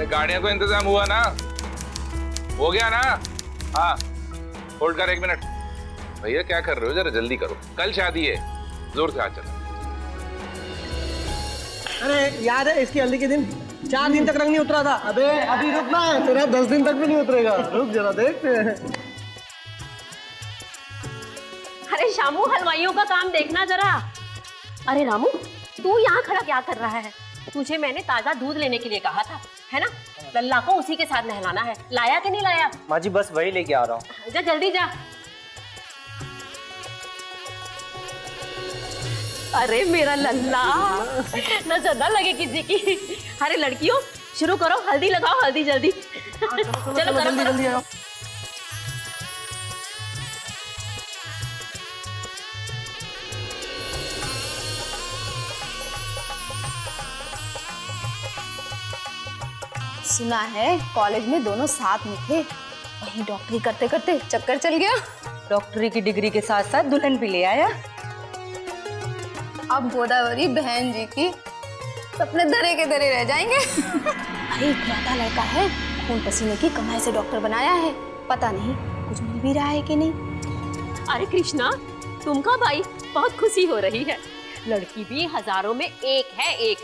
गाड़ियां को इंतजाम हुआ ना? हो गया ना? हाँ, होल्ड कर 1 मिनट। भैया क्या कर रहे हो, जरा जल्दी करो, कल शादी है, जोर से आ चलो। अरे याद है इसकी हल्दी के दिन 4 दिन तक रंग नहीं उतरा था। अबे अभी रुकना है, तेरा 10 दिन तक भी नहीं उतरेगा। रुक जरा देखते हैं। अरे शामू, हलवाइयों का काम देखना जरा। अरे रामू, तू यहाँ खड़ा क्या कर रहा है? तुझे मैंने ताजा दूध लेने के लिए कहा था, है ना? लल्ला को उसी के साथ नहलाना है। लाया कि नहीं लाया? माँ जी बस वही लेके आ रहा हूँ। जा जल्दी जा। अरे मेरा लल्ला, नजर ना लगे किसी की। अरे लड़कियों, शुरू करो, हल्दी लगाओ, हल्दी जल्दी। चलो करो, जल्दी जल्दी आओ। सुना है कॉलेज में दोनों साथ में थे, वहीं डॉक्टरी करते करते चक्कर चल गया। डॉक्टरी की डिग्री के साथ साथ दुल्हन भी ले आया। अब गोदावरी बहन जी की सपने धरे के धरे रह जाएंगे। अरे इकलौता लड़का है, खून पसीने की कमाई से डॉक्टर बनाया है, पता नहीं कुछ मिल भी रहा है कि नहीं। अरे कृष्णा, तुमका भाई बहुत खुशी हो रही है। लड़की भी हजारों में एक है, एक।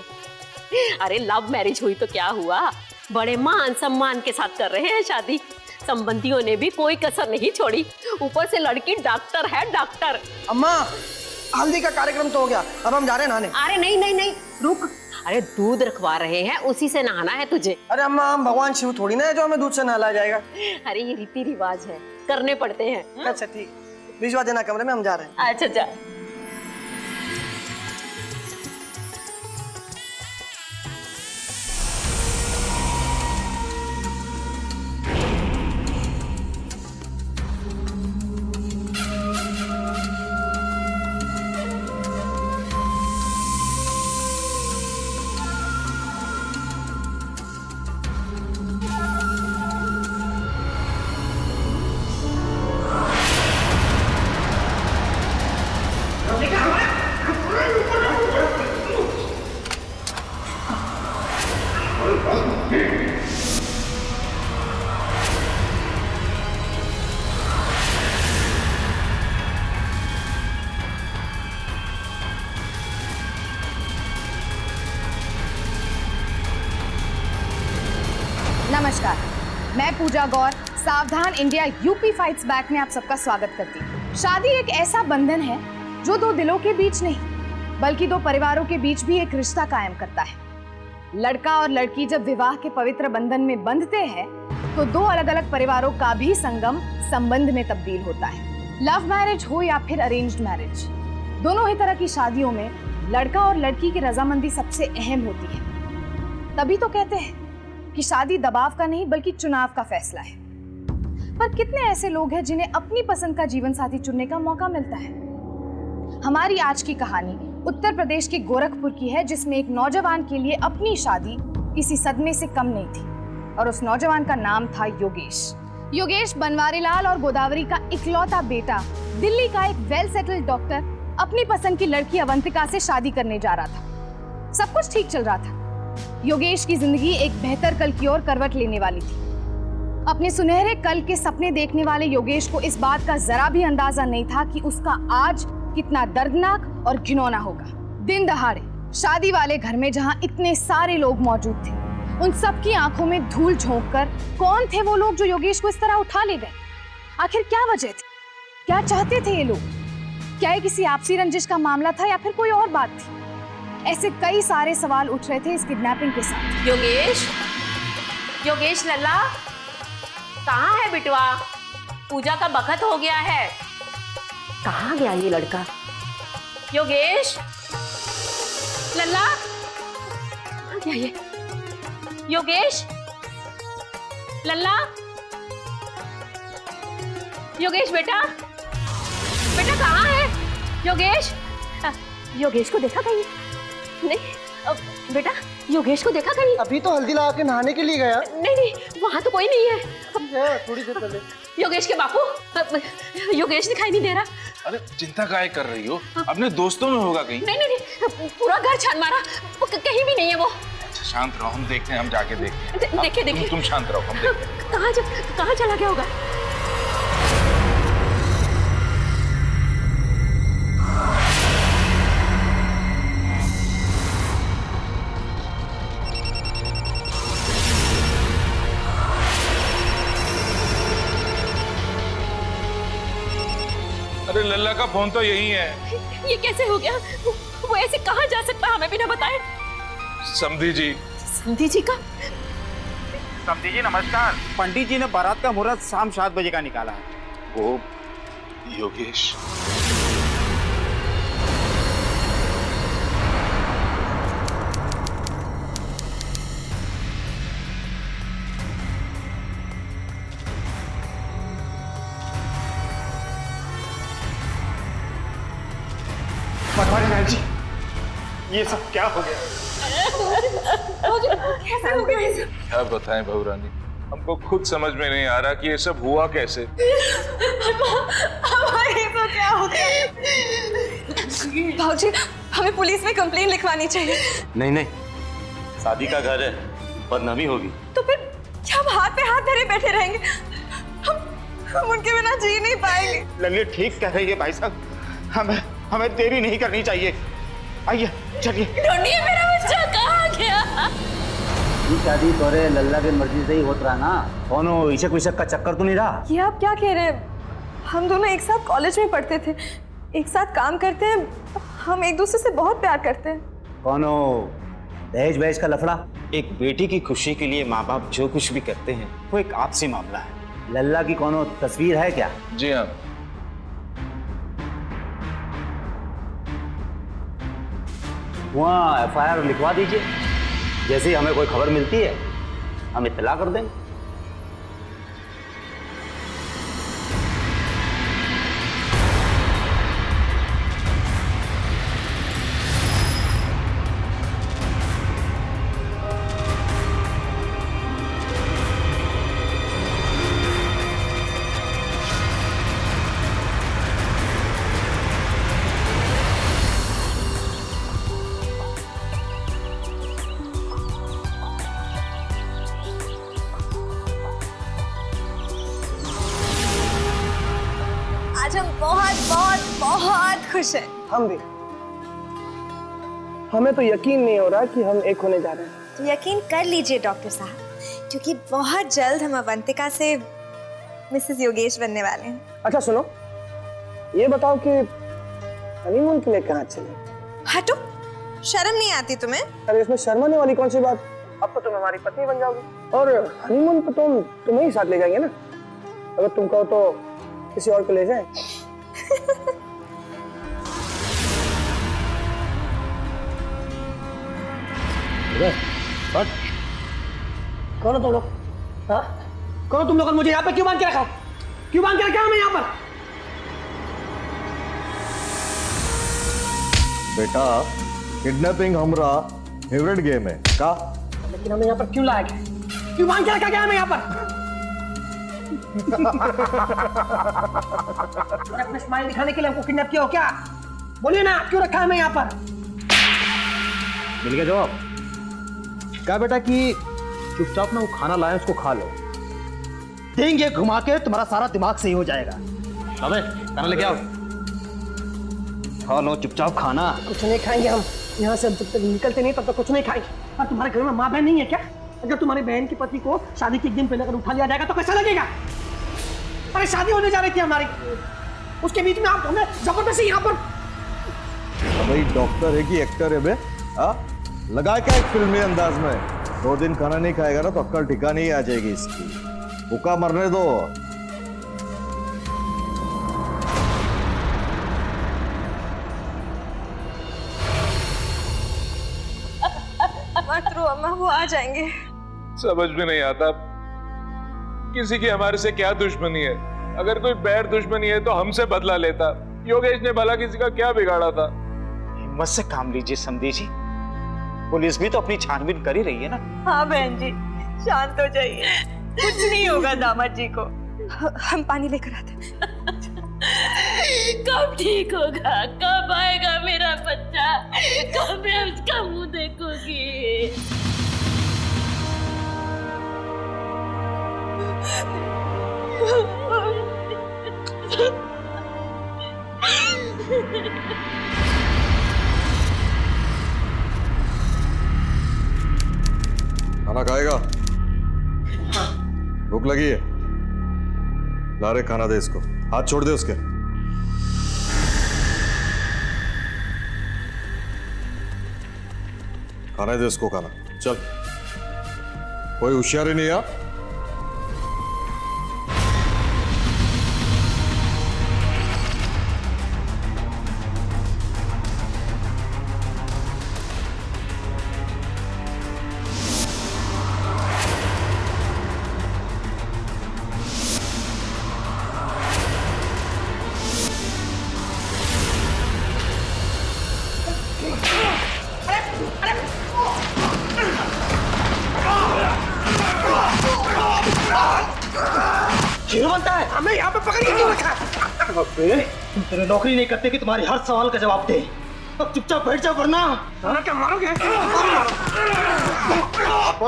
अरे लव मैरिज हुई तो क्या हुआ, बड़े मान सम्मान के साथ कर रहे हैं शादी। संबंधियों ने भी कोई कसर नहीं छोड़ी। ऊपर से लड़की डॉक्टर है, डॉक्टर। अम्मा, हल्दी का कार्यक्रम तो हो गया, अब हम जा रहे हैं नहाने। अरे नहीं नहीं नहीं, रुक। अरे दूध रखवा रहे हैं, उसी से नहाना है तुझे। अरे अम्मा, हम भगवान शिव थोड़ी ना है जो हमें दूध से नहलाया जाएगा। अरे ये रीति रिवाज है, करने पड़ते हैं। अच्छा ठीक, भिजवा देना कमरे में, हम जा रहे हैं। अच्छा अच्छा। नमस्कार, मैं पूजा गौर, सावधान इंडिया यूपी फाइट्स बैक में आप सबका स्वागत करती हूँ। शादी एक ऐसा बंधन है जो 2 दिलों के बीच नहीं बल्कि 2 परिवारों के बीच भी एक रिश्ता कायम करता है। लड़का और लड़की जब विवाह के पवित्र बंधन में बंधते हैं तो 2 अलग अलग परिवारों का भी संगम संबंध में तब्दील होता है। लव मैरिज हो या फिर अरेंज्ड मैरिज, दोनों ही तरह की शादियों में लड़का और लड़की की रजामंदी सबसे अहम होती है। तभी तो कहते हैं कि शादी दबाव का नहीं बल्कि चुनाव का फैसला है। पर कितने ऐसे लोग हैं जिन्हें अपनी पसंद का जीवन साथी चुनने का मौका मिलता है। हमारी आज की कहानी उत्तर प्रदेश के गोरखपुर की है, जिसमें एक नौजवान के लिए अपनी शादी किसी सदमे से कम नहीं थी और उस नौजवान का नाम था योगेश। योगेश बनवारीलाल और गोदावरी का इकलौता बेटा, दिल्ली का एक वेल सेटल्ड डॉक्टर अपनी पसंद की लड़की अवंतिका से शादी करने जा रहा था। सब कुछ ठीक चल रहा था। योगेश की जिंदगी एक बेहतर कल की ओर करवट लेने वाली थी। अपने सुनहरे कल के सपने देखने वाले योगेश को इस बात का जरा भी अंदाजा नहीं था कि उसका आज कितना दर्दनाक और घिनौना होगा। दिन दहाड़े शादी वाले घर में जहां इतने सारे लोग मौजूद थे, उन सबकी आंखों में धूल झोंककर कौन थे वो लोग जो योगेश को इस तरह उठा ले गए? आखिर क्या वजह थी? क्या चाहते थे ये लोग? क्या ये किसी आपसी रंजिश का मामला था या फिर कोई और बात थी? ऐसे कई सारे सवाल उठ रहे थे इस किडनैपिंग के साथ। योगेश, योगेश लल्ला, कहाँ है बिटवा? पूजा का बखत हो गया है। कहाँ गया ये लड़का? योगेश, लल्ला, कहाँ गया ये? योगेश, लल्ला, योगेश बेटा, बेटा कहाँ है? योगेश, योगेश को देखा कहीं? नहीं बेटा, योगेश को देखा कहीं? अभी तो हल्दी लगा के नहाने के लिए गया। नहीं नहीं, वहाँ तो कोई नहीं है। थोड़ी देर पहले। योगेश के बापू, योगेश दिखाई नहीं दे रहा। अरे चिंता काहे कर रही हो, अपने दोस्तों में होगा कहीं। नहीं नहीं नहीं, पूरा घर छान मारा, कहीं भी नहीं है वो। अच्छा शांत रहो, हम देखते हैं, हम जाके देखते हैं। देखिए देखिए, तुम शांत रहो, हम देखते हैं। कहाँ चला गया होगा? अरे लल्ला का फोन तो यही है। ये कैसे हो गया? वो ऐसे कहाँ जा सकता है हमें बिना बताए? समधी जी। समधी जी का? समधी जी नमस्कार। पंडित जी ने बारात का मुहूर्त शाम 7 बजे का निकाला है। वो योगेश। पटवारी नायक जी, ये सब क्या हो गया? कैसे हो गया ये सब? क्या बताएं बहुरानी, हमको खुद समझ में नहीं आ रहा कि ये सब हुआ कैसे। हमारे तो क्या हो गया? भाजी, हमें पुलिस में कंप्लेन लिखवानी चाहिए। नहीं नहीं, शादी का घर है, बदनामी होगी। तो फिर क्या हम हाथ पे हाथ धरे बैठे रहेंगे? हम उनके बिना जी नहीं पाएंगे। लल्ली ठीक कह रही है भाई साहब, हमें देरी नहीं करनी चाहिए। आइए चलिए। ढूंढिए, मेरा बच्चा कहाँ गया? ये शादी तोरे लल्ला की मर्जी से ही होत रहा ना, कौनो इशक विशक का चक्कर तो नहीं रहा? ये आप क्या कह रहे हैं? हम दोनों एक साथ कॉलेज में पढ़ते थे, एक साथ काम करते हैं, हम एक दूसरे से बहुत प्यार करते हैं। कौनो दहेज वहेज का लफड़ा? एक बेटी की खुशी के लिए माँ बाप जो कुछ भी करते हैं वो एक आपसी मामला है। लल्ला की कौनो तस्वीर है क्या? जी हाँ, वहाँ FIR लिखवा दीजिए, जैसे ही हमें कोई खबर मिलती है हम इत्तला कर देंगे। आज हम बहुत बहुत बहुत खुश हैं। हम भी। हमें तो यकीन नहीं हो रहा कि हम एक होने जा रहे हैं। तो यकीन कर लीजिए डॉक्टर साहब, क्योंकि बहुत जल्द हम अवंतिका से मिसेस योगेश बनने वाले हैं। अच्छा सुनो, ये बताओ कि हनीमून के लिए कहाँ चले? हटो, शर्म नहीं आती तुम्हें? अरे इसमें शर्माने वाली कौन सी बात? अब तो तुम हमारी पत्नी बन जाओगी और हनीमून पे तुम्हें ही साथ ले जाएंगे ना। अगर तुम कहो तो किसी और को ले जाएं। कौन हो तुम लोग? हाँ? कौन हो तुम लोग? मुझे यहाँ पे क्यों बांध के रखा? क्यों बांध के रखा हमें यहाँ पर? बेटा, किडनैपिंग हमारा फेवरेट गेम है का? लेकिन हमें यहाँ पर क्यों लाया गया? क्यों बांध के रखा गया हमें यहाँ पर? अपने स्माइल दिखाने के लिए हमको किडनैप किया हो क्या? बोलिए ना, क्यों रखा है हमें यहाँ पर? मिल गया जवाब। क्या बेटा कि चुपचाप ना वो खाना लाए उसको खा लो, देंगे घुमा के तुम्हारा सारा दिमाग सही हो जाएगा। अबे खाना लेके आओ, खा लो चुपचाप खाना। कुछ नहीं खाएंगे हम यहाँ से, जब तक निकलते नहीं तब तक कुछ नहीं खाएंगे। और तुम्हारे घर में माँ बहन नहीं है क्या? अगर तुम्हारी बहन के पति को शादी के एक दिन पहले अगर उठा लिया जाएगा तो कैसा लगेगा? अरे शादी होने जा रही थी हमारी, उसके बीच में आप हमें जबरदस्ती यहाँ पर। भाई डॉक्टर है कि एक्टर है बे? हाँ, लगा क्या एक फिल्मी अंदाज में? 2 दिन खाना नहीं खाएगा ना तो अक्कल ठिकाने ही आ जाएगी इसकी। भूखा मरने दो। मत रो अम्मा, वो आ जाएंगे। समझ में नहीं आता किसी की हमारे से क्या दुश्मनी है। अगर कोई बैर दुश्मनी है तो हमसे बदला लेता। योगेश ने भला किसी का क्या बिगाड़ा था? हिम्मत से काम लीजिए समधी जी, पुलिस भी तो अपनी छानबीन कर ही रही है ना। हाँ बहन जी, शांत हो जाइए, कुछ नहीं होगा दामाद जी को। हम पानी लेकर आते हैं। कब ठीक होगा? कब आएगा मेरा बच्चा? कब मैं उसका मुंह देखूंगी? खाना खाएगा? भूख लगी है? ला रे खाना दे इसको, हाथ छोड़ दे उसके। खाना दे इसको खाना, चल। कोई होशियारी नहीं है। हीरो बनता है, हमें यहाँ पे पकड़ के क्यों रखा है? अबे, तुम तेरे नौकरी नहीं करते कि तुम्हारी हर सवाल का जवाब दे। अब चुपचाप बैठ जाओ वरना क्या मारोगे?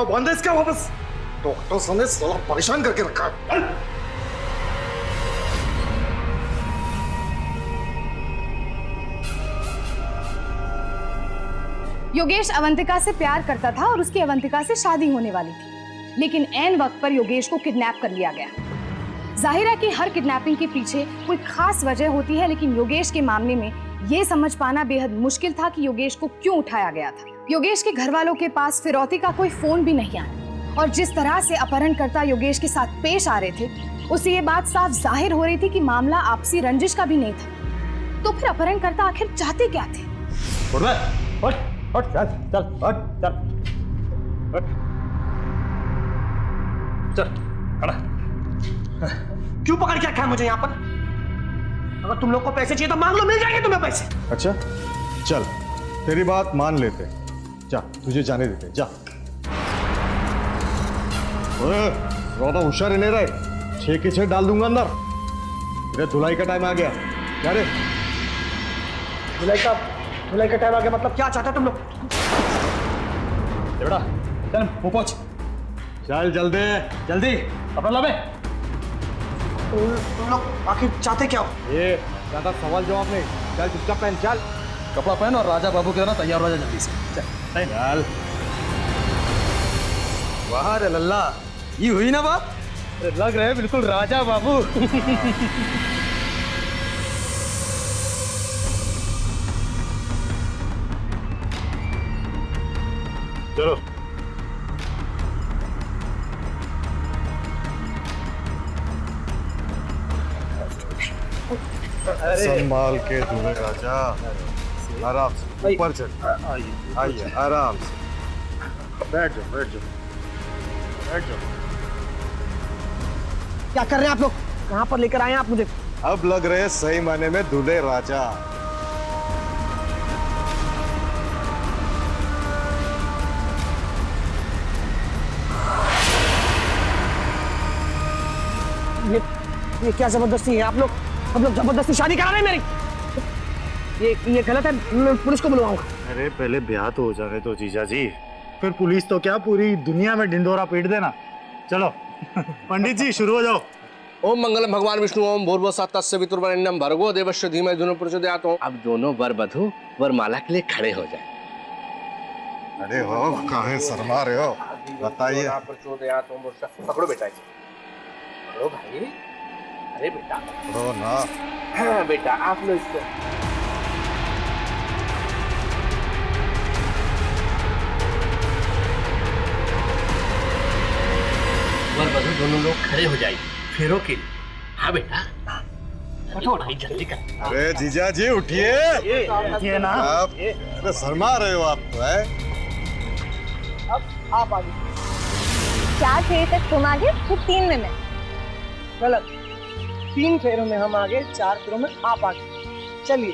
बंद है इसका वापस। डॉक्टर साहब ने साला परेशान करके रखा है। योगेश अवंतिका से प्यार करता था और उसकी अवंतिका से शादी होने वाली थी, लेकिन ऐन वक्त पर योगेश को किडनैप कर लिया गया। जाहिर है कि हर किडनैपिंग के पीछे कोई खास वजह होती है, लेकिन योगेश के मामले में यह समझ पाना बेहद मुश्किल था कि योगेश को क्यों उठाया गया था। योगेश के घर वालों के पास फिरौती का कोई फोन भी नहीं आया और जिस तरह से अपहरणकर्ता योगेश के साथ पेश आ रहे थे, उससे ये बात साफ जाहिर हो रही थी कि मामला आपसी रंजिश का भी नहीं था। तो फिर अपहरणकर्ता आखिर चाहते क्या थे? चल चल चल चल खड़ा। क्यों पकड़ के रखा है मुझे यहाँ पर? अगर तुम लोग को पैसे चाहिए तो मांग लो, मिल जाएंगे तुम्हें पैसे। अच्छा चल, तेरी बात मान लेते, जा तुझे जाने देते, जा। ज्यादा होशियार नहीं रहे, 6 के 6 डाल दूंगा अंदर। तेरे धुलाई का टाइम आ गया। क्या रे? धुलाई का टाइम आ गया मतलब क्या चाहते तुम लोग? बेटा चल वो पहुंच, चल जल्दी जल्दी अपना ला। तुम लोग आखिर चाहते क्या हो? ये ज्यादा सवाल जवाब नहीं, चल चुपचाप पहन, चल कपड़ा पहन और राजा बाबू के तरह तैयार हो जा जल्दी से। चल चल। वाह रे लल्ला, ये हुई ना बात? लग रहे बिल्कुल राजा बाबू। चलो संभाल के दूल्हे राजा, आराम से ऊपर चल। आइए आराम से बैठ जाओ, बैठ जाओ, बैठ जाओ। क्या कर रहे हैं आप लोग? यहाँ पर लेकर आए हैं आप मुझे? अब लग रहे सही मायने में दूल्हे राजा। ये क्या जबरदस्ती है? आप लोग जबरदस्ती शादी करा रहे हैं मेरी। ये गलत है, मैं पुलिस को बुलवाऊंगा। अरे पहले ब्याह तो हो जाने तो जीजा जी, फिर पुलिस तो क्या पूरी दुनिया में ढिंडोरा पीट देना। चलो पंडित जी शुरू हो जाओ। ओम मंगलम भगवान विष्णु ओम भूर्भुवस्सुतस्य वितुर्वरेण्यं भर्गो देवस्य धीमहि धियो न प्रचोदयात्। अब दोनों वर वधु वरमाला के लिए खड़े हो जाए। अरे हो काहे शर्मा रहे हो, बताइए। पकड़ो बेटा, पकड़ो भाई। अरे बेटा पकड़ो ना। हाँ बेटा, आप लो इसको। वर वधु दोनों लोग खड़े हो जाइए फेरों के लिए। हाँ बेटा, भाई जल्दी कर। अरे जीजा जी उठिए। ये ना आप अरे शर्मा रहे हो आप तो, है? अब आप आगे। 4 फेरे तक तुम आगे, फिर 3 में मैं। गलत, 3 फेरों में हम आगे, 4 फेरों में आप आगे। चलिए।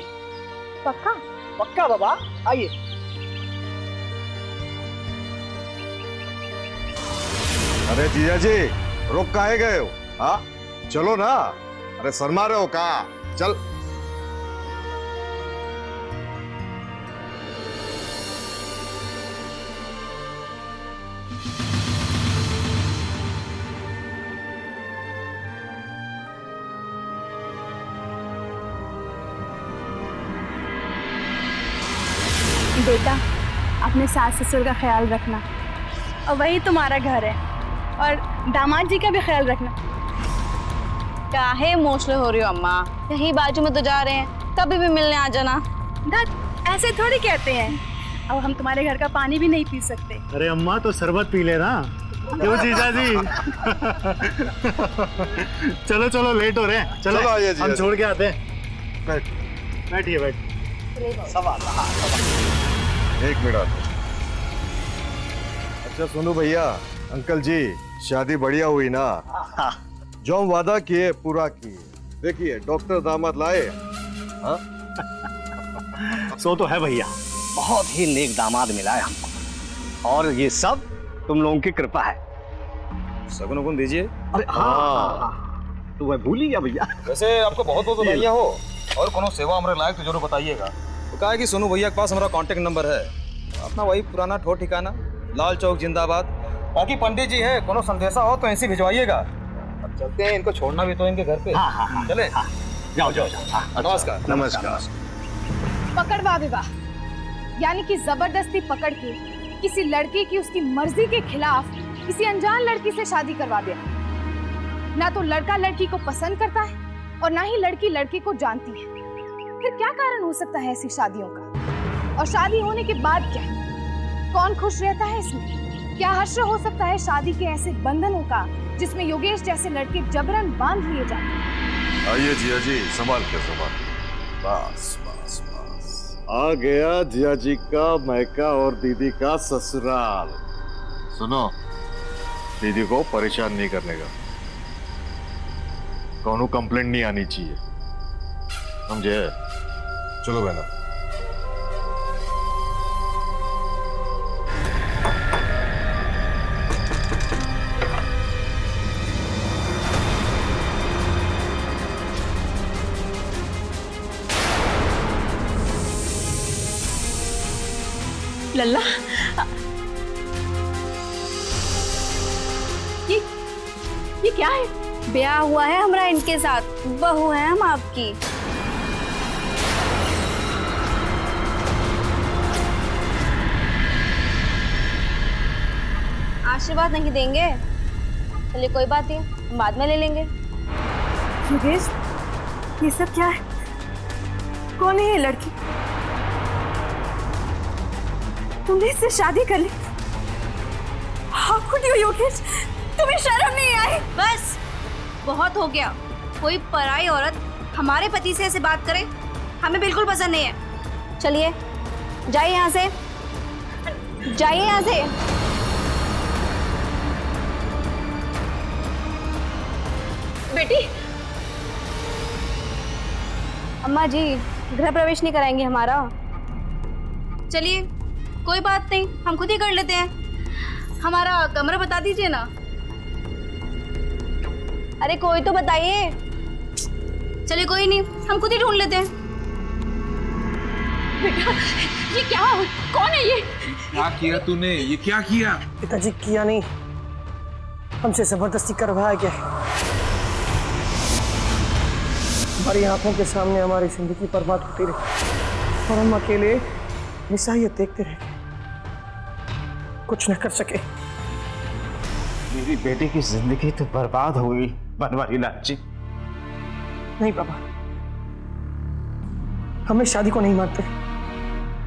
पक्का? पक्का बाबा, आइए। अरे जीजा जी रुक काहे गए हो? हाँ चलो ना। अरे शर्मा रहे हो का? चल। बेटा अपने सास ससुर का ख्याल रखना, और वही तुम्हारा घर है, और दामाद जी का भी ख्याल रखना। काहे इमोशनल हो रही हो अम्मा? यही बाजू में तो जा रहे हैं, कभी भी मिलने आ जाना। ऐसे थोड़ी कहते हैं, अब हम तुम्हारे घर का पानी भी नहीं पी सकते। अरे अम्मा तो शरबत पी लेना। क्यों जीजा जी? चलो चलो लेट हो रहे हैं, चलो चलो आइए जीजा हम जी। छोड़ के आते हैं। बैठिए बैठिए। एक मिनट। अच्छा सुनो भैया, अंकल जी शादी बढ़िया हुई ना? जो हम वादा किए पूरा किए। देखिए डॉक्टर दामाद लाए। हाँ? सो तो है भैया, बहुत ही नेक दामाद मिला है हमको, और ये सब तुम लोगों की कृपा है। सगुन उगुन दीजिए। अरे हाँ, तू मैं भूल ही गया भैया। वैसे आपको बहुत बहुत बधाइयाँ हो, और कोनो सेवा हमारे लायक तो जरूर बताइएगा। तो कहा है कि सोनू भैया के पास हमारा कांटेक्ट नंबर है, अपना वही पुराना ठो ठिकाना लाल चौक जिंदाबाद। बाकी पंडित जी है, कोनो संदेशा हो तो ऐसे भिजवाइएगा। अब चलते हैं, इनको छोड़ना भी तो इनके घर पे। हाँ। चले जाओ जाओ जाओ। नमस्कार। नमस्कार। पकड़वा विवाह यानी कि जबरदस्ती पकड़ के किसी लड़के की उसकी मर्जी के खिलाफ किसी अनजान लड़की से शादी करवा देना। ना तो लड़का लड़की को पसंद करता है और ना ही लड़की लड़के को जानती है। फिर क्या कारण हो सकता है ऐसी शादियों का? और शादी होने के बाद क्या? कौन खुश रहता है इसमें? क्या हर्ष हो सकता है शादी के ऐसे बंधनों का जिसमें योगेश जैसे लड़के जबरन बांध लिए जाते हैं? आइए जिया जी, संभाल के संभाल। बस बस बस, आ गया जिया जी का मायका और दीदी का ससुराल। सुनो, दीदी को परेशान नहीं करने का, कौनो कंप्लेंट नहीं आनी चाहिए, समझे? चलो बहना। लल्ला, ये क्या है? ब्याह हुआ है हमारा इनके साथ, बहू है हम आपकी। आशीर्वाद नहीं देंगे? चलिए कोई बात नहीं, हम बाद में ले लेंगे। योगेश, ये सब क्या है? कौन है ये लड़की? तुमने इससे शादी कर ली? How could you, Yogesh? तुम्हें शर्म नहीं आई? बस बहुत हो गया। कोई पराई औरत हमारे पति से ऐसे बात करे, हमें बिल्कुल पसंद नहीं है। चलिए जाइए यहाँ से, जाइए यहाँ से। बेटी, अम्मा जी गृह प्रवेश नहीं कराएंगे हमारा? चलिए कोई बात नहीं, हम खुद ही कर लेते हैं। हमारा कमरा बता दीजिए ना। अरे कोई तो बताइए। चलिए कोई नहीं, हम खुद ही ढूंढ लेते हैं। बेटा ये क्या? कौन है ये? क्या किया तूने? ये क्या किया? पिताजी किया नहीं, हमसे जबरदस्ती करवाया गया। हमारी आंखों के सामने हमारी जिंदगी बर्बाद होती रही और हम अकेले हमेशा ये देखते रह गए, कुछ न कर सके। मेरी बेटी की जिंदगी तो बर्बाद हो गई बनवारी लाल जी। नहीं पापा, हम इस शादी को नहीं मानते।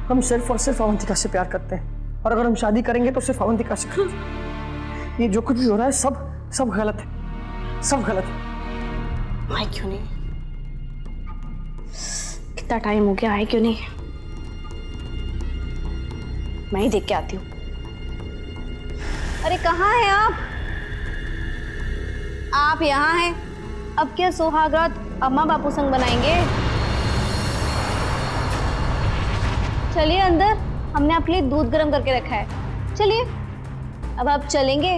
हम सिर्फ और सिर्फ अवंतिका से प्यार करते हैं, और अगर हम शादी करेंगे तो सिर्फ अवंतिका से करेंगे। ये जो कुछ भी हो रहा है सब गलत है, सब गलत है। आए क्यों नहीं? कितना टाइम हो गया, आए क्यों नहीं? मैं ही देख के आती हूँ। अरे कहाँ हैं आप? आप यहाँ हैं? अब क्या सुहागरात अम्मा बापू संग बनाएंगे? चलिए अंदर, हमने आपके लिए दूध गर्म करके रखा है। चलिए, अब आप चलेंगे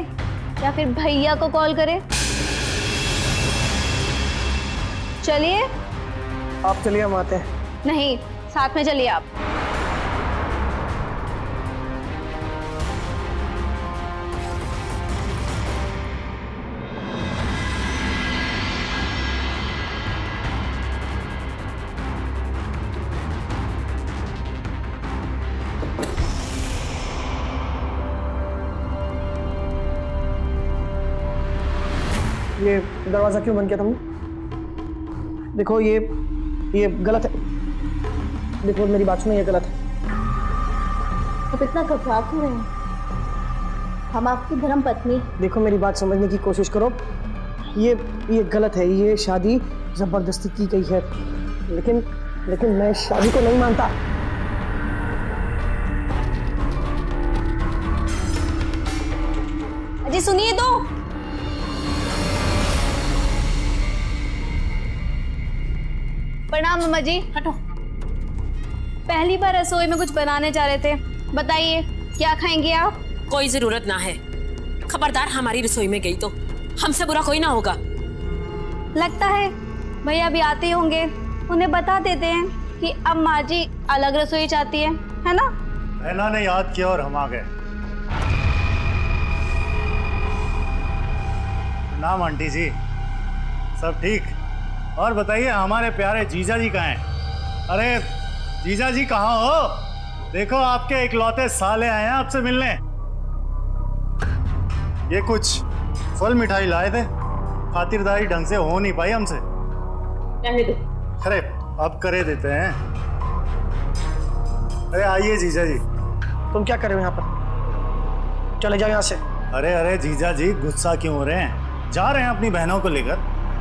या फिर भैया को कॉल करें? चलिए। आप चलिए, हम आते हैं। नहीं, साथ में चलिए आप। ये दरवाजा क्यों बंद किया तुमने? देखो ये गलत है। देखो मेरी बात सुनो, ये गलत है। आप इतना घबरा क्यों रहे हैं? हम आपकी धर्म पत्नी। देखो मेरी बात समझने की कोशिश करो। ये गलत है। ये शादी जबरदस्ती की गई है। लेकिन मैं शादी को नहीं मानता। अजय सुनिए तो। प्रणाम अम्मा जी। हटो। पहली बार रसोई में कुछ बनाने जा रहे थे, बताइए क्या खाएंगे आप? कोई जरूरत ना है। खबरदार हमारी रसोई में गई तो हमसे बुरा कोई ना होगा। लगता है भैया अभी आते ही होंगे, उन्हें बता देते हैं कि अम्मा जी अलग रसोई चाहती है ना? बहना ने याद किया और हम आ गए। नाम आंटी जी, सब ठीक? और बताइए हमारे प्यारे जीजा जी कहाँ हैं? अरे जीजा जी कहाँ हो? देखो आपके इकलौते साले आए हैं आपसे मिलने। ये कुछ फल मिठाई लाए थे, खातिरदारी ढंग से हो नहीं पाई हमसे। अरे अब करे देते हैं। अरे आइए जीजा जी। तुम क्या कर रहे हो यहाँ पर? चले जाओ यहाँ से। अरे जीजा जी गुस्सा क्यों हो रहे हैं? जा रहे हैं अपनी बहनों को लेकर,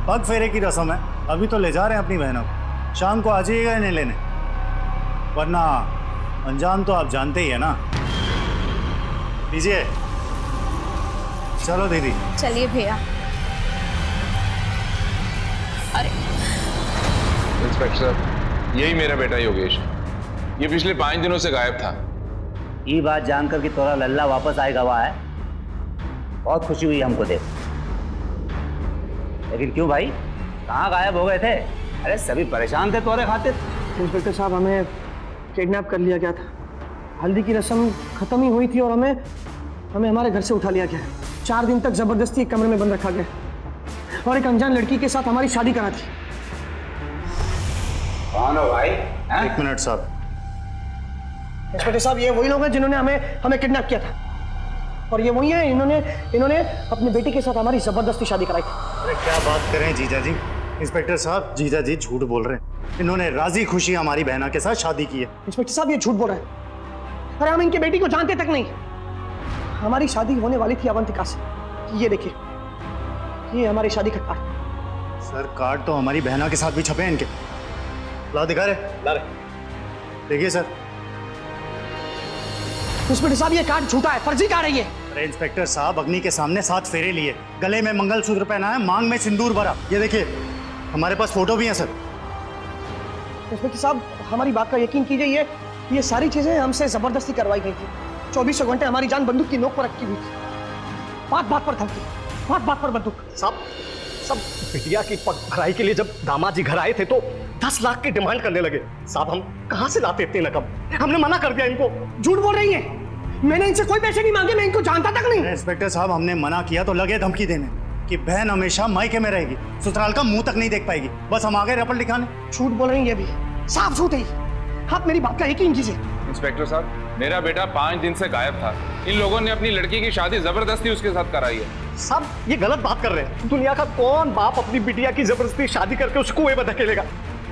पग फेरे की रस्म है, अभी तो ले जा रहे हैं अपनी बहनों को। शाम को आ जाइएगा इन्हें लेने, वरना अंजाम तो आप जानते ही है ना। लीजिए, चलो दीदी। चलिए भैया। अरे इंस्पेक्टर साहब, यही मेरा बेटा योगेश। ये पिछले 5 दिनों से गायब था। ये बात जानकर कि तोरा लल्ला वापस आए गवा है, बहुत खुशी हुई हमको देख। लेकिन क्यों भाई, कहाँ गायब हो गए थे? अरे सभी परेशान थे तोरे खातिर। इंस्पेक्टर साहब, हमें किडनैप कर लिया गया था। हल्दी की रस्म खत्म ही हुई थी और हमें हमारे घर से उठा लिया गया। 4 दिन तक जबरदस्ती एक कमरे में बंद रखा गया और एक अनजान लड़की के साथ हमारी शादी करा थी। कौन हो भाई? एक मिनट साहब। इंस्पेक्टर साहब, ये वही लोग हैं जिन्होंने हमें किडनैप किया था, और ये वही हैं इन्होंने अपनी बेटी के साथ हमारी जबरदस्ती शादी कराई थी। अरे क्या बात करें जीजा जी। इंस्पेक्टर साहब, जीजा जी झूठ बोल रहे हैं। इन्होंने राजी खुशी हमारी बहना के साथ शादी की है। इंस्पेक्टर साहब, ये झूठ बोल रहे हैं। अरे हम इनकी बेटी को जानते तक नहीं। हमारी शादी होने वाली थी अवंतिका से। ये देखिए, ये हमारी शादी का कार्ड। सर कार्ड तो हमारी बहना के साथ भी छपे हैं इनके। ला दिखा रहे, ला रहे, देखिए सर। इंस्पेक्टर साहब, ये कार्ड झूठा है, फर्जी कार्ड है ये। अरे इंस्पेक्टर साहब, अग्नि के सामने 7 फेरे लिए, गले में मंगलसूत्र पहना है, मांग में सिंदूर भरा। ये देखिए, हमारे पास फोटो भी है सर। इंस्पेक्टर साहब, हमारी बात का यकीन कीजिए, ये सारी चीजें हमसे जबरदस्ती करवाई गई थी। 24 घंटे हमारी जान बंदूक की नोक पर रखी हुई थी। बात बात पर धमकी, बात बात पर बंदूक। सब बिटिया की पग भराई के लिए जब दामाद जी घर आए थे तो 10 लाख की डिमांड करने लगे। साहब, हम कहां से लाते इतनी रकम? हमने मना कर दिया इनको। झूठ बोल रही है, मैंने इनसे कोई पैसे नहीं मांगे, मैं इनको जानता तक नहीं। इंस्पेक्टर साहब, हमने मना किया तो लगे धमकी देने कि बहन हमेशा मायके में रहेगी, ससुराल का मुंह तक नहीं देख पाएगी। बस हम आ गए रपट दिखाने। झूठ बोल रही है, ये भी साफ झूठ है। आप मेरी बात का यकीन कीजिए। इंस्पेक्टर साहब, मेरा बेटा 5 दिन से गायब था। इन लोगों ने अपनी लड़की की शादी जबरदस्ती उसके साथ कराई है। सब ये गलत बात कर रहे हैं। दुनिया का कौन बाप अपनी बिटिया की जबरदस्ती शादी करके उसको कुएं में धकेलेगा?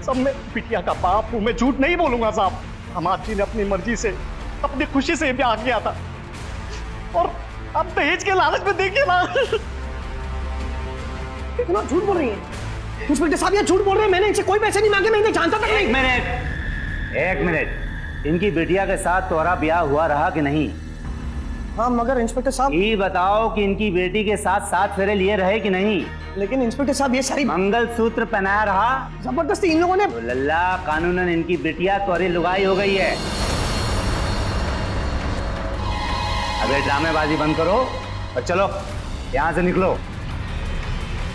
सब मैं बिटिया का बाप हूं, मैं झूठ नहीं बोलूंगा साहब। हमारे जी ने अपनी मर्जी से, अपनी खुशी से ब्याह किया था, और अब दहेज के लालच में देखिए ना। इतना झूठ बोल रही है। इंस्पेक्टर साहब, ये झूठ बोल रहे हैं, मैंने इनसे कोई पैसे नहीं मांगे, मैं इन्हें जानता तक नहीं। एक मिनट, इनकी बिटिया के साथ तोरा ब्याह हुआ रहा कि नहीं? हाँ, मगर इंस्पेक्टर साहब, ये बताओ कि इनकी बेटी के साथ 7 फेरे लिए रहे कि नहीं? लेकिन इंस्पेक्टर साहब, ये सारी मंगलसूत्र पहनाया रहा, जबरदस्ती इन लोगों ने। तो लल्ला, कानूनन इनकी बिटिया तोरी लुगाई हो गई है। अबे ड्रामेबाजी बंद करो और चलो यहाँ से निकलो।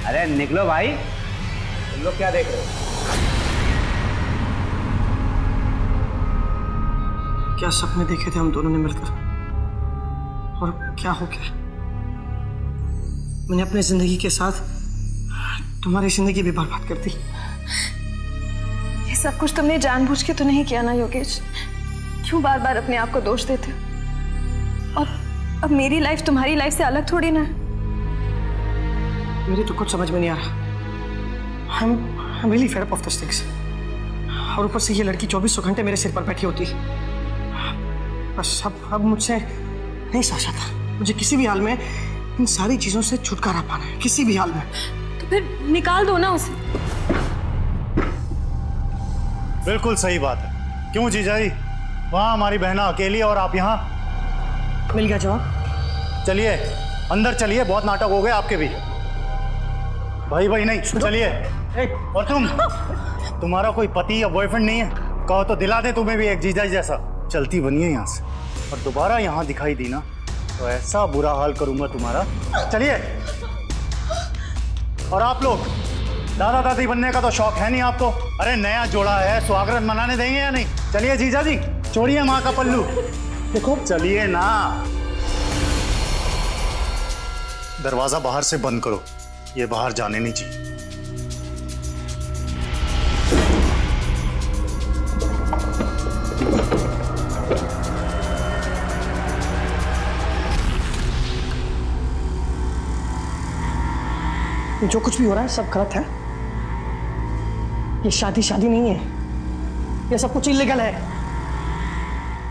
अरे निकलो भाई, तुम लोग क्या देख रहे हो? क्या सपने देखे थे हम दोनों ने मिलकर, और क्या हो गया। मैंने अपनी जिंदगी के साथ तुम्हारी जिंदगी भी बर्बाद कर दी। ये सब कुछ तुमने जानबूझ के तो नहीं किया ना योगेश? क्यों बार बार अपने आप को दोष देते हो? और अब मेरी लाइफ तुम्हारी लाइफ से अलग थोड़ी ना है। मेरी तो कुछ समझ में नहीं आ रहा। I'm really fed up of these things। और ऊपर से ये लड़की 2400 घंटे मेरे सिर पर बैठी होती। बस अब मुझसे नहीं सहा जाता। मुझे किसी भी हाल में इन सारी चीजों से छुटकारा पाना है, किसी भी हाल में। तो फिर निकाल दो ना उसे। बिल्कुल सही बात है। क्यों जीजा जी? वहाँ हमारी बहना अकेली और आप यहाँ। मिल गया जवाब। चलिए अंदर चलिए, बहुत नाटक हो गए आपके भी। भाई नहीं, चलिए। और तुम्हारा कोई पति या बॉयफ्रेंड नहीं है? कहो तो दिला दे तुम्हें भी एक जीजा जैसा। चलती बनिए यहाँ से, और दोबारा यहाँ दिखाई दी ना तो ऐसा बुरा हाल करूंगा तुम्हारा। चलिए। और आप लोग दादा दादी बनने का तो शौक है नहीं आपको? अरे नया जोड़ा है, स्वागत मनाने देंगे या नहीं? चलिए जीजा जी, छोड़िए माँ का पल्लू। देखो चलिए ना। दरवाजा बाहर से बंद करो, ये बाहर जाने नहीं चाहिए। जो कुछ भी हो रहा है सब गलत है। ये शादी नहीं है, ये सब कुछ इल्लीगल है।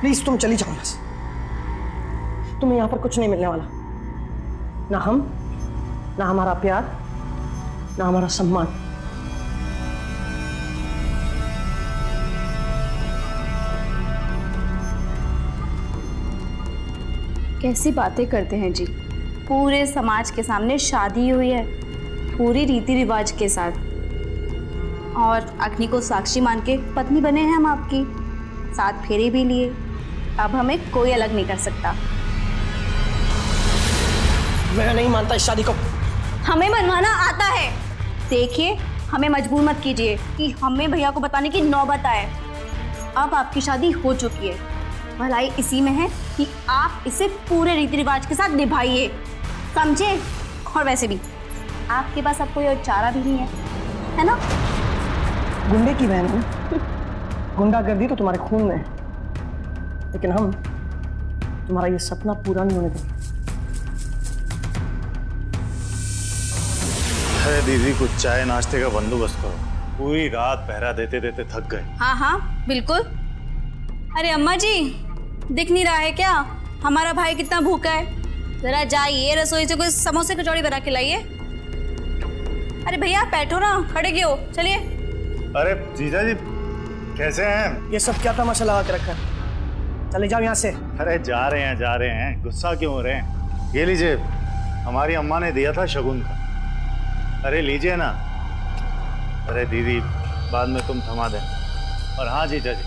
प्लीज तुम चली जाओ यहाँ से। तुम्हें यहाँ पर कुछ नहीं मिलने वाला, ना हम, ना हमारा प्यार, ना हमारा सम्मान। कैसी बातें करते हैं जी। पूरे समाज के सामने शादी हुई है, पूरी रीति रिवाज के साथ, और अग्नि को साक्षी मान के पत्नी बने हैं हम आपकी, 7 फेरे भी लिए। अब हमें कोई अलग नहीं कर सकता। मैं नहीं मानता इस शादी को। हमें मनवाना आता है। देखिए, हमें मजबूर मत कीजिए कि हमें भैया को बताने की नौबत आए। अब आपकी शादी हो चुकी है, भलाई इसी में है कि आप इसे पूरे रीति रिवाज के साथ निभाइए, समझे? और वैसे भी आपके पास अब कोई और चारा भी नहीं है ना? गुंडे की बहन है, गुंडागर्दी तो तुम्हारे खून में है, लेकिन हम तुम्हारा ये सपना पूरा नहीं होने देंगे। अरे दीदी, कुछ चाय नाश्ते का बंदोबस्त करो। पूरी रात पहरा देते देते थक गए। हाँ बिल्कुल। अरे अम्मा जी, दिख नहीं रहा है क्या हमारा भाई कितना भूखा है? जरा जाइए रसोई से कोई समोसे कचौड़ी बना के लाइए। अरे भैया आप बैठो ना, खड़े क्यों हो? चलिए। अरे जीजा जी कैसे हैं? ये सब क्या तमाशा लगा के रखा है? चले जाओ यहाँ से। अरे जा रहे हैं, गुस्सा क्यों हो रहे हैं? ये लीजिए, हमारी अम्मा ने दिया था शगुन का। अरे लीजिए ना। अरे दीदी, बाद में तुम थमा दें। और हाँ जीजा जी,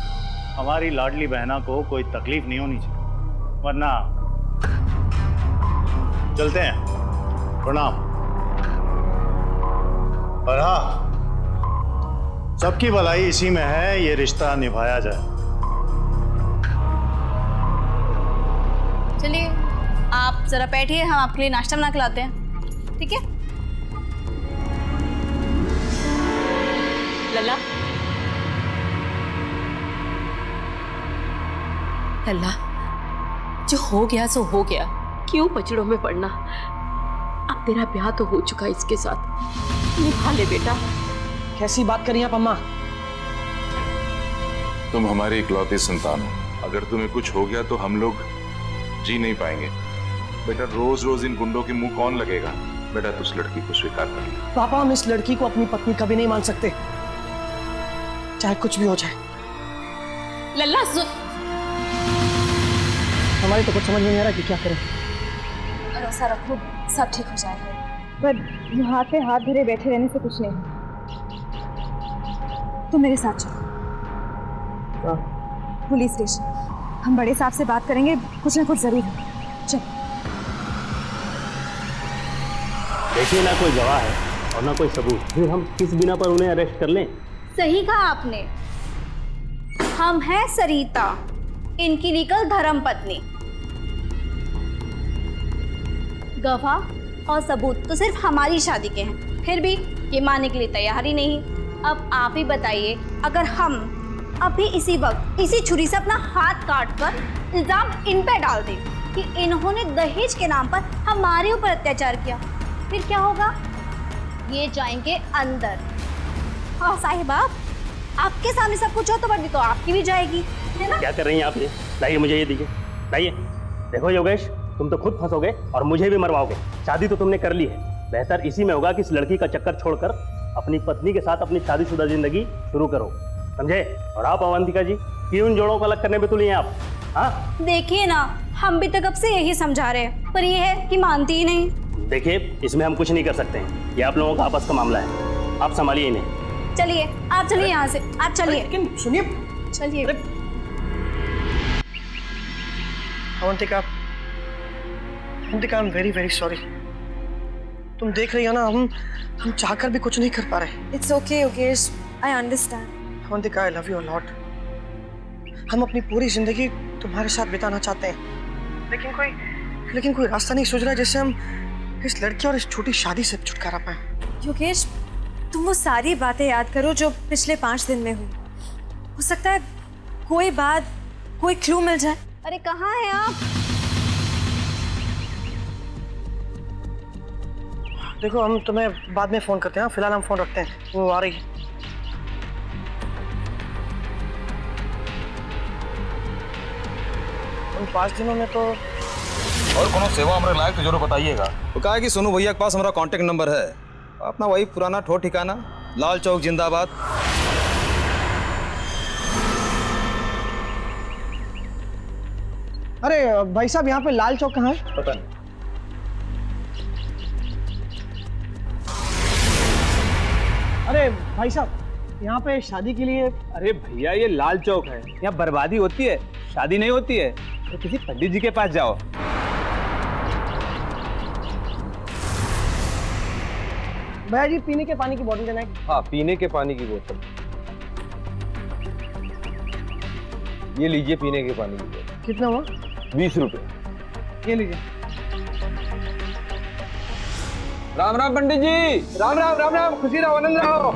हमारी लाडली बहना को कोई तकलीफ नहीं होनी चाहिए, वरना चलते हैं। प्रणाम। और हाँ, सबकी भलाई इसी में है, ये रिश्ता निभाया जाए। चलिए आप जरा बैठिए, हम आपके लिए नाश्ता बना के लाते हैं, ठीक है? लल्ला, लल्ला, जो हो गया सो हो गया, क्यों पचड़ों में पड़ना? अब तेरा ब्याह तो हो चुका है इसके साथ, निभा ले बेटा। कैसी बात करी आप अम्मा? तुम हमारी इकलौती संतान हो, अगर तुम्हें कुछ हो गया तो हम लोग जी नहीं पाएंगे। बेटा रोज रोज इन गुंडों के मुंह कौन लगेगा? बेटा तो उस लड़की को स्वीकार कर लो। पापा, हम इस लड़की को अपनी पत्नी कभी नहीं मान सकते, चाहे कुछ भी हो जाए। लल्ला सुन, हमारी तो कुछ समझ में नहीं आ रहा कि क्या करें। भरोसा रखो, सब ठीक हो जाएगा। पर हाथ पे हाथ धरे बैठे रहने से कुछ नहीं। तुम मेरे साथ चलो पुलिस स्टेशन। हम बड़े साहब से बात करेंगे, कुछ ना कुछ जरूर है। चलो। देखिए, ना कोई गवाह है और ना कोई सबूत, फिर हम किस बिना पर उन्हें अरेस्ट कर लें? सही कहा आपने। हम हैं सरिता, इनकी लीगल धर्म पत्नी। गवाह और सबूत तो सिर्फ हमारी शादी के हैं, फिर भी ये मानने के लिए तैयार ही नहीं। अब आप ही बताइए, अगर हम अभी इसी वक्त इसी छुरी से अपना हाथ काट कर इल्जाम इन पे डाल दें कि इन्होंने दहेज के नाम पर हमारे ऊपर अत्याचार किया, फिर क्या होगा? ये जाएंगे अंदर। हाँ साहिब, आपके सामने सब कुछ हो तो वर्दी तो आपकी भी जाएगी, है ना? क्या कर रही हैं आप? ये लाइए, मुझे ये दीजिए, लाइए। देखो योगेश, तुम तो खुद फंसोगे और मुझे भी मरवाओगे। शादी तो तुमने कर ली है, बेहतर इसी में होगा कि इस लड़की का चक्कर छोड़कर अपनी पत्नी के साथ अपनी शादीशुदा जिंदगी शुरू करो, समझे? और आप अवंतिका जी, क्यों इन जोड़ों को अलग करने में तुले हैं आप? हाँ देखिए ना, हम भी तक अब से यही समझा रहे हैं, पर ये है कि मानती ही नहीं। देखिए, इसमें हम कुछ नहीं कर सकते हैं, ये आप लोगों का आपस का मामला है, आप संभालिए इन्हें। चलिए आप चलिए यहाँ से, आप चलिए। लेकिन सुनिए, चलिए। Avantika, Avantika, I am very very sorry. तुम देख रही हो ना, हम चाहकर भी कुछ नहीं कर पा रहे। It's okay Yogesh, I understand. Avantika, I love you a lot. हम अपनी पूरी जिंदगी तुम्हारे साथ बिताना चाहते हैं, लेकिन कोई रास्ता नहीं सूझ रहा जिससे हम इस लड़की और इस छोटी शादी से छुटकारा पाए। योगेश, तुम वो सारी बातें याद करो जो पिछले 5 दिन में हुई। हो सकता है कोई बात, कोई क्लू मिल जाए। अरे कहाँ हैं आप? देखो, हम तुम्हें बाद में फोन करते हैं, फिलहाल हम फोन रखते हैं, वो आ रही है। उन 5 दिनों में तो और कोनो सेवा हमारे लायक तो जरूर बताइएगा। तो कहा है कि सोनू भैया के पास हमारा कांटेक्ट नंबर है, अपना वही पुराना ठो ठिकाना, लाल चौक जिंदाबाद। अरे भाई साहब, यहाँ पे लाल चौक कहाँ है? पता नहीं। अरे भाई साहब, यहाँ पे शादी के लिए। अरे भैया, ये लाल चौक है, यहाँ बर्बादी होती है, शादी नहीं होती है। तो किसी पंडित जी के पास जाओ। भैया जी, पीने के पानी की बोतल देना है। हाँ, पीने के पानी की बोतल। ये लीजिए पीने के पानी की बोतल। कितना हुआ? 20 रुपए। ये लीजिए। राम राम पंडित जी, राम राम राम राम, खुशी रहो, आनंद रहो।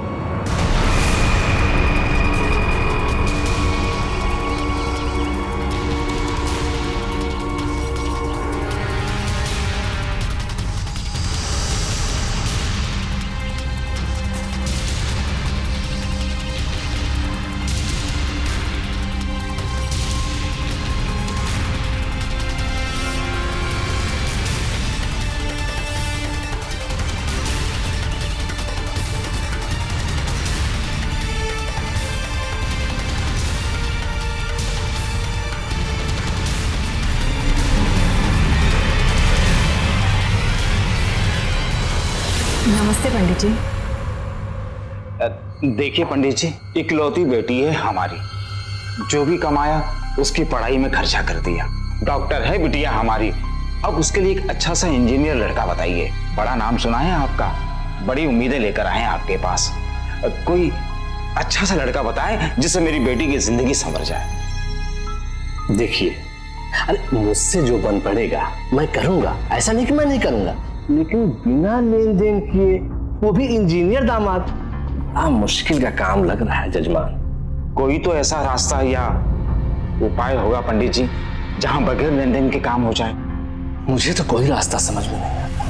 नमस्ते पंडित जी। देखिए पंडित जी, इकलौती बेटी है हमारी, जो भी कमाया उसकी पढ़ाई में खर्चा कर दिया। डॉक्टर है बिटिया हमारी, अब उसके लिए एक अच्छा सा इंजीनियर लड़का बताइए। बड़ा नाम सुना है आपका, बड़ी उम्मीदें लेकर आए हैं आपके पास। कोई अच्छा सा लड़का बताए जिससे मेरी बेटी की जिंदगी संवर जाए। देखिए, अरे मुझसे जो बन पड़ेगा मैं करूंगा, ऐसा नहीं कि मैं नहीं करूंगा, लेकिन बिना लेन देन किए, वो भी इंजीनियर दामाद, मुश्किल का काम लग रहा है जजमान। कोई तो ऐसा रास्ता या उपाय होगा पंडित जी जहां बगैर लेन देन के काम हो जाए। मुझे तो कोई रास्ता समझ में नहीं आता।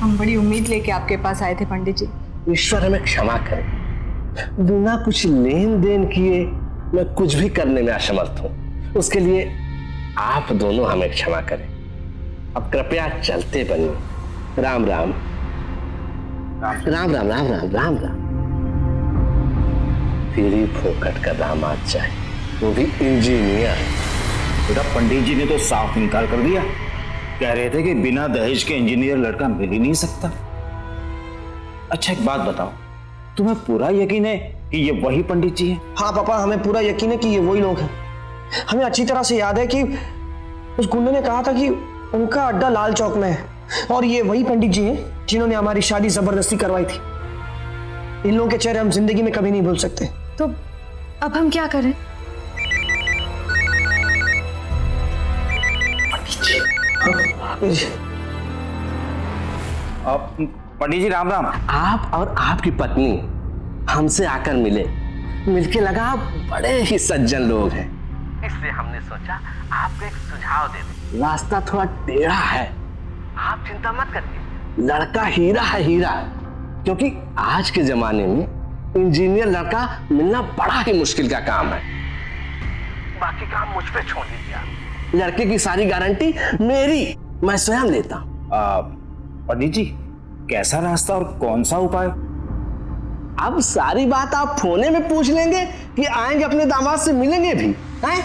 हम बड़ी उम्मीद लेके आपके पास आए थे पंडित जी। ईश्वर हमें क्षमा करे, बिना कुछ लेन देन किए मैं कुछ भी करने में असमर्थ हूं। उसके लिए आप दोनों हमें क्षमा करें। अब कृपया चलते बनिए। राम राम राम राम राम राम राम राम राम। फिर ही फोकट का दामाद चाहिए, वो भी इंजीनियर। बेटा, पंडित जी ने तो साफ इनकार कर दिया, कह रहे थे कि बिना दहेज के इंजीनियर लड़का मिल ही नहीं सकता। अच्छा एक बात बताओ, तुम्हें पूरा यकीन है कि ये वही पंडित जी हैं? हाँ पापा, हमें पूरा यकीन है कि ये वही लोग हैं। हमें अच्छी तरह से याद है कि उस गुंडे ने कहा था कि उनका अड्डा लाल चौक में है, और ये वही पंडित जी हैं जिन्होंने हमारी शादी जबरदस्ती करवाई थी। इन लोगों के चेहरे हम जिंदगी में कभी नहीं भूल सकते। तो अब हम क्या करें? पंडित जी राम राम। आप और आपकी पत्नी हमसे आकर मिले, मिलके लगा आप बड़े ही सज्जन लोग हैं, इसलिए हमने सोचा आपको एक सुझाव दे दें। रास्ता थोड़ा टेढ़ा है, आप चिंता मत करिए, लड़का हीरा है हीरा, क्योंकि आज के जमाने में इंजीनियर लड़का मिलना बड़ा ही मुश्किल का काम है। बाकी काम मुझ पे छोड़ दीजिए। लड़के की सारी गारंटी मेरी, मैं स्वयं लेता हूं। पंडित जी, कैसा रास्ता और कौन सा उपाय? अब सारी बात आप फोने में पूछ लेंगे कि आएंगे अपने दामाद से मिलेंगे भी हैं?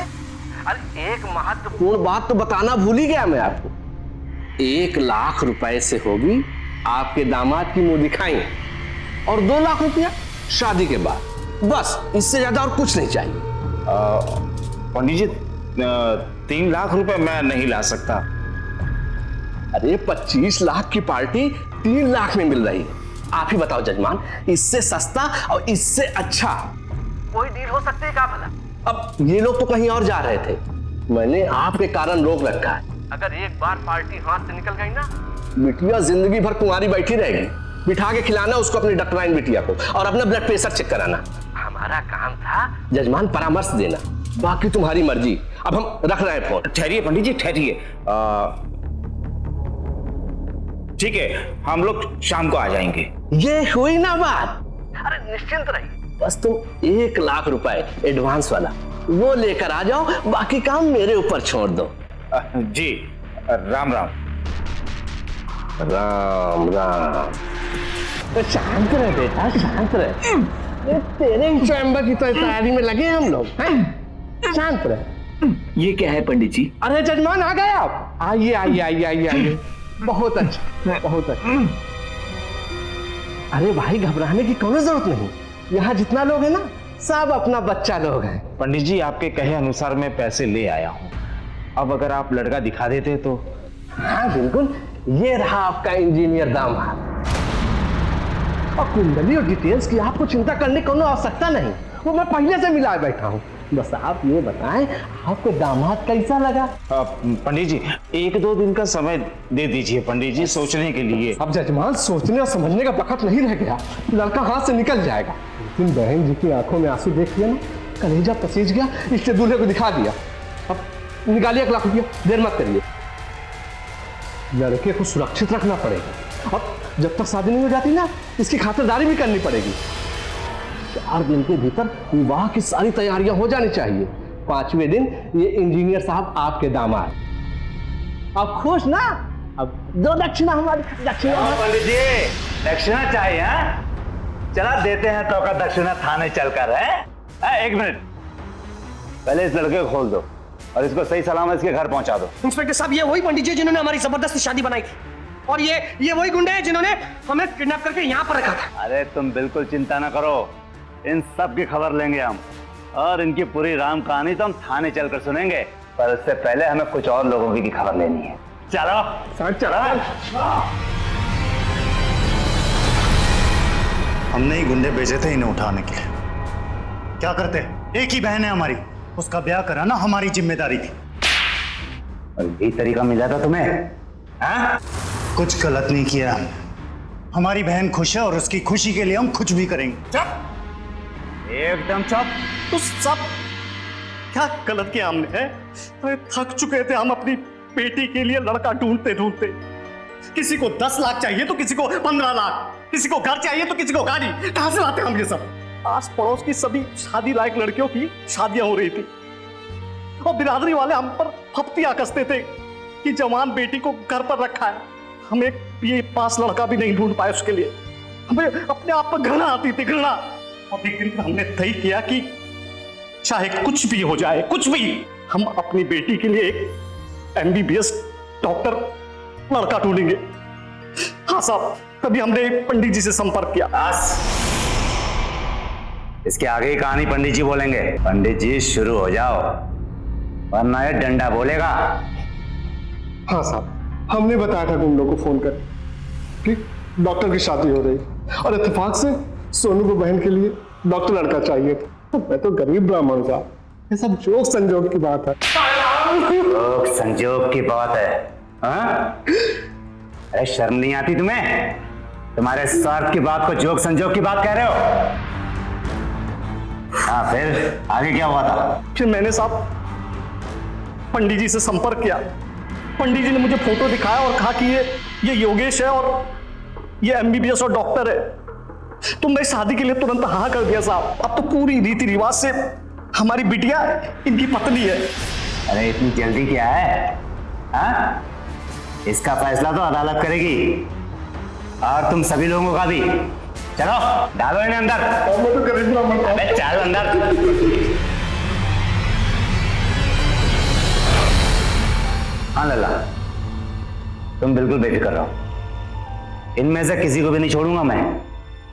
अरे एक महत्वपूर्ण बात तो बताना भूल ही गया मैं आपको। 1 लाख रुपए से होगी आपके दामाद की मुंह दिखाई, और 2 लाख रुपया शादी के बाद। बस इससे ज्यादा और कुछ नहीं चाहिए। पंडित जी, 3 लाख रुपए मैं नहीं ला सकता। अरे 25 लाख की पार्टी 3 लाख में मिल रही है। आप ही बताओ जजमान, इससे सस्ता और इससे अच्छा कोई डील हो सकती है क्या भला? अब ये लोग तो कहीं और जा रहे थे, मैंने आपके कारण रोक रखा है। अगर एक बार पार्टी हाथ से निकल गई ना, बिटिया जिंदगी भर कुंवारी बैठी रहेगी। बिठा के खिलाना उसको अपनी डॉक्टराइन बिटिया को, और अपना ब्लड प्रेशर चेक कराना। हमारा काम था जजमान परामर्श देना, बाकी तुम्हारी मर्जी। अब हम रख रहे हैं फोन। ठहरिए पंडित जी, ठहरिए। ठीक है, हम लोग शाम को आ जाएंगे। ये हुई ना बात। अरे निश्चिंत रहिए, बस तुम 1 लाख रुपए एडवांस वाला वो लेकर आ जाओ, बाकी काम मेरे ऊपर छोड़ दो। जी, राम राम। राम राम। तो शांत रहे बेटा, शांत रहे। तेरे ही चैम्बर की तो तैयारी में लगे हम लोग हैं। शांत रहे। ये क्या है पंडित जी? अरे जजमान आ गए आप। आइए आइए आइए आइए आइए। बहुत अच्छा, बहुत अच्छा। अरे भाई, घबराने की कोई जरूरत नहीं। यहाँ जितना लोग है ना, सब अपना बच्चा लोग हैं। पंडित जी, आपके कहे अनुसार मैं पैसे ले आया हूँ। अब अगर आप लड़का दिखा देते तो। हाँ बिल्कुल, ये रहा आपका इंजीनियर दामाद। और कुंडली और डिटेल्स की आपको चिंता करने की कोई आवश्यकता नहीं, वो मैं पहले से मिला बैठा हूँ। बस आप ये बताएं, आपको दामाद कैसा लगा? पंडित जी, 1-2 दिन का समय दे दीजिए पंडित जी, सोचने के लिए। अब जजमान, सोचने और समझने का वक्त नहीं रह गया, लड़का हाथ से निकल जाएगा। लेकिन बहन जी की आंखों में आंसू देख लिया ना, कलेजा पसीज गया, इससे दूल्हे को दिखा दिया। अब निकालिए 1 लाख रुपया, देर मत करिए। लड़के को सुरक्षित रखना पड़ेगा। अब जब तक शादी नहीं हो जाती ना, इसकी खातिरदारी भी करनी पड़ेगी। 4 दिन के भीतर विवाह की सारी तैयारियां हो जानी चाहिए। 5वें दिन ये इंजीनियर साहब आपके दामाद। आप खुश ना? अब दो दक्षिणा हमारी। दक्षिणा पंडित जी, दक्षिणा चाहिए? चला देते हैं तो का दक्षिणा थाने चलकर है। 1 मिनट, पहले इस लड़के को खोल दो और इसको सही सलामत इसके घर पहुंचा दो। इंस्पेक्टर साहब, ये वही पंडित जी जिन्होंने हमारी जबरदस्ती शादी बनाई थी, और ये वही गुंडे हैं जिन्होंने हमें किडनैप करके यहाँ पर रखा था। अरे तुम बिल्कुल चिंता ना करो, इन सब की खबर लेंगे हम, और इनकी पूरी राम कहानी तो हम थाने चलकर सुनेंगे। पर उससे पहले हमें कुछ और लोगों की खबर लेनी है। चलो सर, चलो। हमने ही गुंडे भेजे थे इन्हें उठाने के लिए। क्या करते? एक ही बहन है हमारी, उसका ब्याह कराना हमारी जिम्मेदारी थी। और यही तरीका मिला था तुम्हें? हाँ? कुछ गलत नहीं किया हमने। हमारी बहन खुश है और उसकी खुशी के लिए हम कुछ भी करेंगे। चुप, एकदम चुप। तो सब क्या गलत किया हमने? अरे थक चुके थे हम अपनी बेटी के लिए लड़का ढूंढते ढूंढते। किसी को 10 लाख चाहिए तो किसी को 15 लाख, किसी को घर चाहिए तो किसी को गाड़ी। कहां से लाते हम ये सब? आस पड़ोस की सभी शादी लायक लड़कियों की शादियां हो रही थी, और बिरादरी वाले हम पर फप्तियां कसते थे कि जवान बेटी को घर पर रखा है। हमें ये 5 लड़का भी नहीं ढूंढ पाए उसके लिए। हमें अपने आप पर घृणा आती थी, घृणा। और एक दिन हमने तय किया कि चाहे कुछ भी हो जाए, कुछ भी, हम अपनी बेटी के लिए एक MBBS डॉक्टर लड़का ढूंढेंगे। हाँ साहब, तभी हमने पंडित जी से संपर्क किया। इसके आगे की कहानी पंडित जी बोलेंगे। पंडित जी शुरू हो जाओ, वरना ये डंडा बोलेगा। हाँ साहब, हमने बताया था गुंडों को फोन कर कि डॉक्टर की शादी हो रही, और इत्तेफाक से सोनू को बहन के लिए डॉक्टर लड़का चाहिए था। मैं तो गरीब ब्राह्मण साहब, ये सब जोक संजोग की बात है। जोक संजोग की बात है? हाँ? अरे शर्म नहीं आती तुम्हें? तुम्हारे स्वार्थ की बात को जोक संजोग की बात कह रहे हो? हाँ, फिर आगे क्या हुआ था? फिर मैंने साहब पंडित जी से संपर्क किया। पंडित जी ने मुझे फोटो दिखाया और कहा कि ये योगेश है और ये MBBS और डॉक्टर है। तुमने शादी के लिए तुरंत हाँ कर दिया साहब। अब तो पूरी रीति रिवाज से हमारी बिटिया इनकी पत्नी है। अरे इतनी जल्दी क्या है? हाँ? इसका फैसला तो अदालत करेगी, और तुम सभी लोगों का भी। चलो डालो इन्हें अंदर। अबे चल अंदर। हाँ लल्ला, तुम बिल्कुल बेफिक्र रहो, इनमें से किसी को भी नहीं छोड़ूंगा मैं,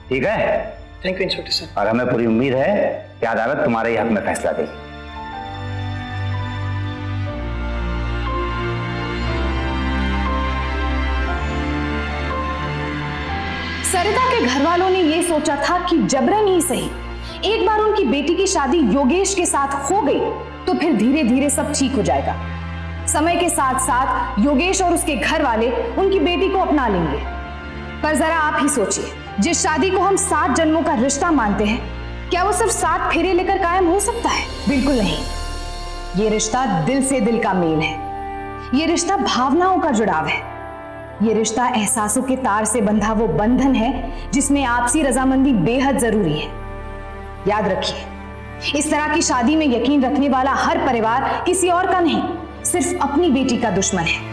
ठीक है? Thank you inspector sir. और हमें पूरी उम्मीद है कि अदालत तुम्हारे ही हक में फैसला देगी। सरिता के घर वालों ने यह सोचा था कि जबरन ही सही, एक बार उनकी बेटी की शादी योगेश के साथ हो गई तो फिर धीरे धीरे सब ठीक हो जाएगा। समय के साथ साथ योगेश और उसके घर वाले उनकी बेटी को अपना लेंगे। पर जरा आप ही सोचिए, जिस शादी को हम 7 जन्मों का रिश्ता मानते हैं, क्या वो सिर्फ 7 फेरे लेकर कायम हो सकता है? बिल्कुल नहीं। ये रिश्ता दिल से दिल का मेल है, ये रिश्ता भावनाओं का जुड़ाव है, ये रिश्ता एहसासों के तार से बंधा वो बंधन है जिसमें आपसी रजामंदी बेहद जरूरी है। याद रखिए, इस तरह की शादी में यकीन रखने वाला हर परिवार किसी और का नहीं, सिर्फ अपनी बेटी का दुश्मन है।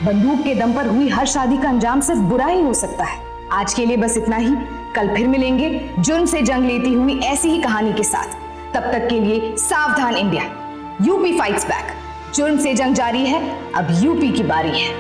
बंदूक के दम पर हुई हर शादी का अंजाम सिर्फ बुरा ही हो सकता है। आज के लिए बस इतना ही, कल फिर मिलेंगे जुर्म से जंग लेती हुई ऐसी ही कहानी के साथ। तब तक के लिए सावधान इंडिया, यूपी फाइट्स बैक। जुर्म से जंग जारी है, अब यूपी की बारी है।